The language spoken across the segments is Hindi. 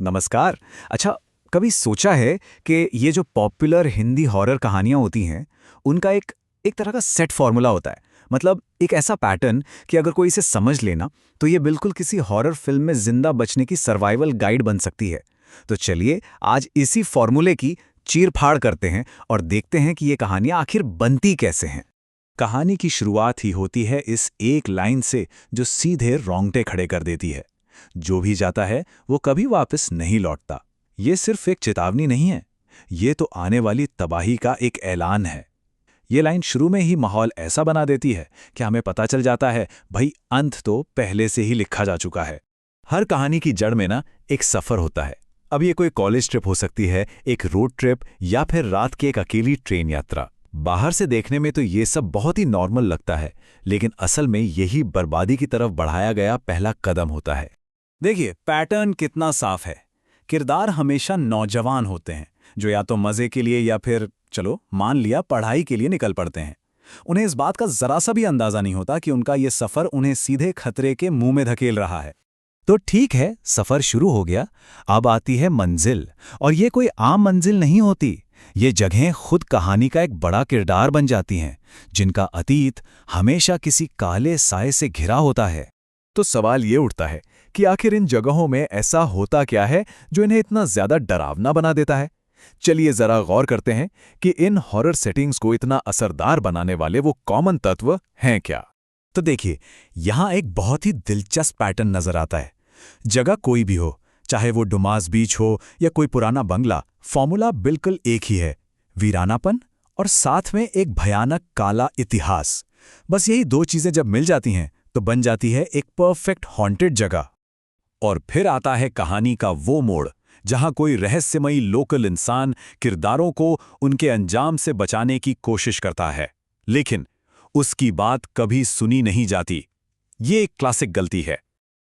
नमस्कार। अच्छा, कभी सोचा है कि ये जो पॉपुलर हिंदी हॉरर कहानियाँ होती हैं, उनका एक एक तरह का सेट फॉर्मूला होता है। मतलब एक ऐसा पैटर्न कि अगर कोई इसे समझ लेना, तो ये बिल्कुल किसी हॉरर फिल्म में जिंदा बचने की सर्वाइवल गाइड बन सकती है। तो चलिए, आज इसी फॉर्मूले की चीर-फाड़ करते हैं और देखते हैं कि ये कहानियाँ आखिर बनती कैसे हैं। कहानी की शुरुआत ही होती है इस एक लाइन से जो सीधे रोंगटे खड़े कर देती है। जो भी जाता है वो कभी वापस नहीं लौटता। ये सिर्फ एक चेतावनी नहीं है, ये तो आने वाली तबाही का एक ऐलान है। ये लाइन शुरू में ही माहौल ऐसा बना देती है कि हमें पता चल जाता है भाई अंत तो पहले से ही लिखा जा चुका है। हर कहानी की जड़ में ना एक सफर होता है। अब ये कोई कॉलेज ट्रिप हो सकती है, एक रोड ट्रिप या फिर रात की एक अकेली ट्रेन यात्रा। बाहर से देखने में तो ये सब बहुत ही नॉर्मल लगता है, लेकिन असल में यही बर्बादी की तरफ बढ़ाया गया पहला कदम होता है। देखिए, पैटर्न कितना साफ है। किरदार हमेशा नौजवान होते हैं जो या तो मजे के लिए या फिर चलो मान लिया पढ़ाई के लिए निकल पड़ते हैं। उन्हें इस बात का जरा सा भी अंदाजा नहीं होता कि उनका ये सफर उन्हें सीधे खतरे के मुंह में धकेल रहा है। तो ठीक है, सफर शुरू हो गया। अब आती है मंजिल, और ये कोई आम मंजिल नहीं होती। ये जगहें खुद कहानी का एक बड़ा किरदार बन जाती हैं, जिनका अतीत हमेशा किसी काले साए से घिरा होता है। तो सवाल ये उठता है कि आखिर इन जगहों में ऐसा होता क्या है जो इन्हें इतना ज्यादा डरावना बना देता है। चलिए जरा गौर करते हैं कि इन हॉरर सेटिंग्स को इतना असरदार बनाने वाले वो कॉमन तत्व हैं क्या। तो देखिए, यहाँ एक बहुत ही दिलचस्प पैटर्न नजर आता है। जगह कोई भी हो, चाहे वो डुमास बीच हो या कोई पुराना बंगला, फॉर्मूला बिल्कुल एक ही है। वीरानापन और साथ में एक भयानक काला इतिहास। बस यही दो चीजें जब मिल जाती हैं तो बन जाती है एक परफेक्ट हॉन्टेड जगह। और फिर आता है कहानी का वो मोड़ जहां कोई रहस्यमयी लोकल इंसान किरदारों को उनके अंजाम से बचाने की कोशिश करता है, लेकिन उसकी बात कभी सुनी नहीं जाती। ये एक क्लासिक गलती है।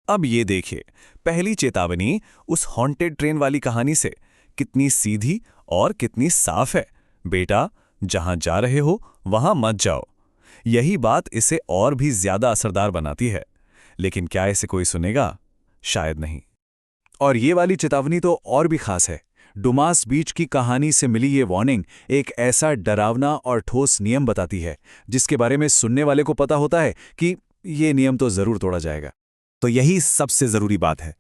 अब ये देखिए, पहली चेतावनी उस हॉन्टेड ट्रेन वाली कहानी से कितनी सीधी और कितनी साफ है। बेटा, जहां जा रहे हो वहां मत जाओ। यही बात इसे और भी ज्यादा असरदार बनाती है। लेकिन क्या इसे कोई सुनेगा? शायद नहीं। और ये वाली चेतावनी तो और भी खास है। डुमास बीच की कहानी से मिली ये वार्निंग एक ऐसा डरावना और ठोस नियम बताती है जिसके बारे में सुनने वाले को पता होता है कि ये नियम तो जरूर तोड़ा जाएगा। तो यही सबसे जरूरी बात है।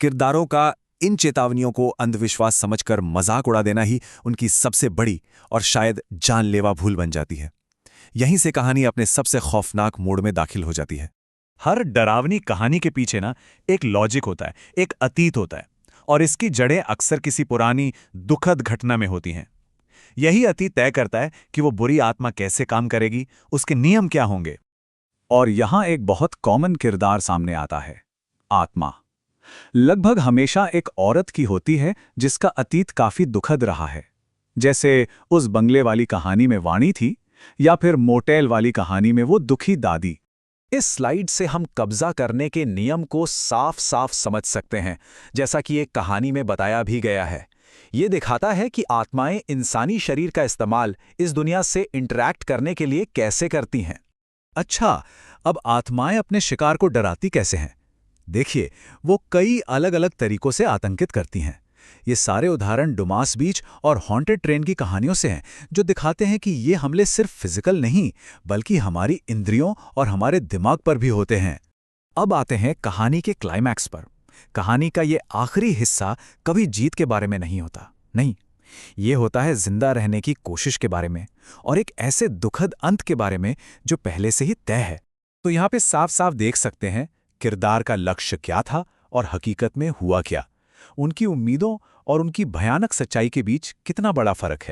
किरदारों का इन चेतावनियों को अंधविश्वास समझकर मजाक उड़ा देना ही उनकी सबसे बड़ी और शायद जानलेवा भूल बन जाती है। यहीं से कहानी अपने सबसे खौफनाक मोड़ में दाखिल हो जाती है। हर डरावनी कहानी के पीछे ना एक लॉजिक होता है, एक अतीत होता है, और इसकी जड़ें अक्सर किसी पुरानी दुखद घटना में होती हैं। यही अतीत तय करता है कि वो बुरी आत्मा कैसे काम करेगी, उसके नियम क्या होंगे। और यहां एक बहुत कॉमन किरदार सामने आता है, आत्मा। लगभग हमेशा एक औरत की होती है जिसका अतीत काफी दुखद रहा है। जैसे उस बंगले वाली कहानी में वाणी थी, या फिर मोटेल वाली कहानी में वो दुखी दादी। इस स्लाइड से हम कब्जा करने के नियम को साफ साफ समझ सकते हैं, जैसा कि एक कहानी में बताया भी गया है। ये दिखाता है कि आत्माएं इंसानी शरीर का इस्तेमाल इस दुनिया से इंटरैक्ट करने के लिए कैसे करती हैं। अच्छा, अब आत्माएं अपने शिकार को डराती कैसे हैं? देखिए, वो कई अलग अलग तरीकों से आतंकित करती हैं। ये सारे उदाहरण डुमास बीच और हॉन्टेड ट्रेन की कहानियों से हैं, जो दिखाते हैं कि ये हमले सिर्फ फिजिकल नहीं, बल्कि हमारी इंद्रियों और हमारे दिमाग पर भी होते हैं। अब आते हैं कहानी के क्लाइमैक्स पर। कहानी का ये आखिरी हिस्सा कभी जीत के बारे में नहीं होता, नहीं, ये होता है जिंदा रहने की कोशिश के बारे में, और एक ऐसे दुखद अंत के बारे में जो पहले से ही तय है। तो यहाँ पे साफ साफ देख सकते हैं किरदार का लक्ष्य क्या था और हकीकत में हुआ क्या। उनकी उम्मीदों और उनकी भयानक सच्चाई के बीच कितना बड़ा फर्क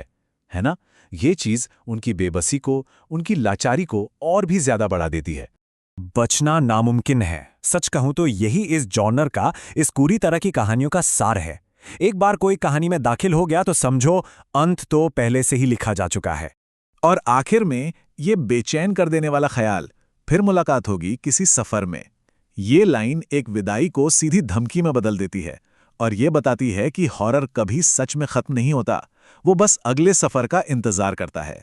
है ना? ये चीज उनकी बेबसी को, उनकी लाचारी को और भी ज्यादा बढ़ा देती है। बचना नामुमकिन है। सच कहूं तो यही इस जॉनर का, इस पूरी तरह की कहानियों का सार है। एक बार कोई कहानी में दाखिल हो गया तो समझो अंत तो पहले से ही लिखा जा चुका है। और आखिर में ये बेचैन कर देने वाला ख्याल, फिर मुलाकात होगी किसी सफर में। ये लाइन एक विदाई को सीधी धमकी में बदल देती है, और ये बताती है कि हॉरर कभी सच में खत्म नहीं होता, वो बस अगले सफर का इंतजार करता है।